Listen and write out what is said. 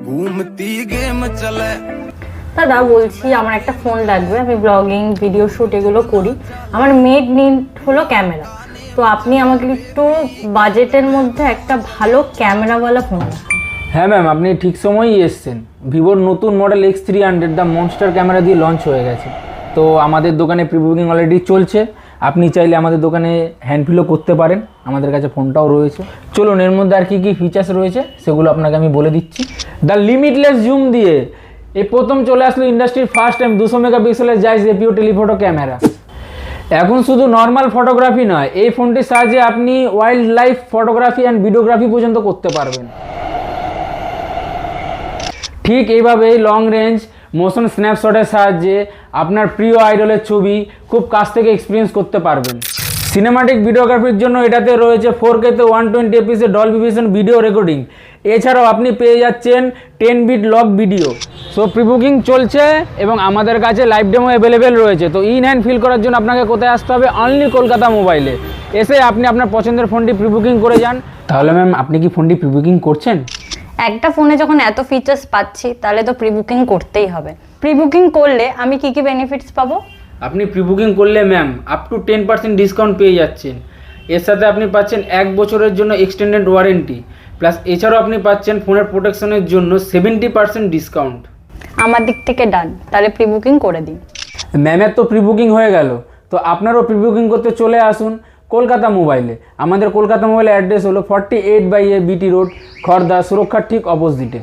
घूमती गेम चले। দাদা বলছি আমার একটা ফোন লাগবে, আমি ব্লগিং ভিডিও শ্যুট এগুলো করি, আমার মেড নিড হলো ক্যামেরা। তো আপনি আমাকে একটু বাজেটের মধ্যে একটা ভালো ক্যামেরাওয়ালা ফোন দেখান। হ্যাঁ ম্যাম, আপনি ঠিক সময়ই এসছেন। ভিভোর নতুন model X300 the monster camera দিয়ে লঞ্চ হয়ে গেছে। তো আমাদের দোকানে প্রি বুকিং অলরেডি চলছে। আপনি চাইলে আমাদের দোকানে হ্যান্ডফিলও করতে পারেন, আমাদের কাছে ফোনটাও রয়েছে। চলুন এর মধ্যে আর কী কী ফিচার্স রয়েছে সেগুলো আপনাকে আমি বলে দিচ্ছি। দ্য লিমিটলেস জুম দিয়ে এই প্রথম চলে আসলো ইন্ডাস্ট্রির ফার্স্ট টাইম 200 মেগাপিক্সেলের জাইস এপিও টেলিফোটো ক্যামেরা। এখন শুধু নর্মাল ফটোগ্রাফি নয়, এই ফোনটির সাহায্যে আপনি wild life photography and videography পর্যন্ত করতে পারবেন। ঠিক এইভাবেই লং রেঞ্জ মোশন স্ন্যাপশটের সাহায্যে আপনার প্রিয় আইডলের ছবি খুব কাছ থেকে এক্সপিরিয়েন্স করতে পারবেন। সিনেমাটিক ভিডিওগ্রাফির জন্য এটাতে রয়েছে 4K তে 120 fps Dolby vision video recording. এছাড়াও আপনি পেয়ে যাচ্ছেন 10 bit lock video. So pre booking চলছে এবং আমাদের কাছে লাইভ ডেমো অ্যাভেলেবেল রয়েছে। তো ইন হ্যান্ড ফিল করার জন্য আপনাকে কোথায় আসতে হবে? অনলি কলকাতা মোবাইলে এসে আপনি আপনার পছন্দের ফোনটি প্রি বুকিং করে যান। তাহলে ম্যাম আপনি কি ফোনটি প্রি বুকিং করছেন? একটা ফোনে যখন এত ফিচার্স পাচ্ছি তাহলে তো প্রি বুকিং করতেই হবে। প্রি বুকিং করলে আমি কি কি বেনিফিটস পাবো? আপনি প্রি বুকিং করলে ম্যাম আপ টু 10% ডিসকাউন্ট পেয়ে যাচ্ছেন। এর সাথে আপনি পাচ্ছেন 1 বছরের জন্য এক্সটেন্ডেড ওয়ারেন্টি, প্লাস এছাড়াও আপনি পাচ্ছেন ফোনের প্রোটেকশনের জন্য 70% ডিসকাউন্ট। আমার দিক থেকে ডান, তাহলে প্রি বুকিং করে দিন। ম্যামের তো প্রি বুকিং হয়ে গেল, তো আপনারও প্রি বুকিং করতে চলে আসুন কলকাতা মোবাইলে। আমাদের কলকাতা মোবাইলের অ্যাড্রেস হলো 48/A BT রোড, খড়দা, সুরক্ষার ঠিক অপোজিটে।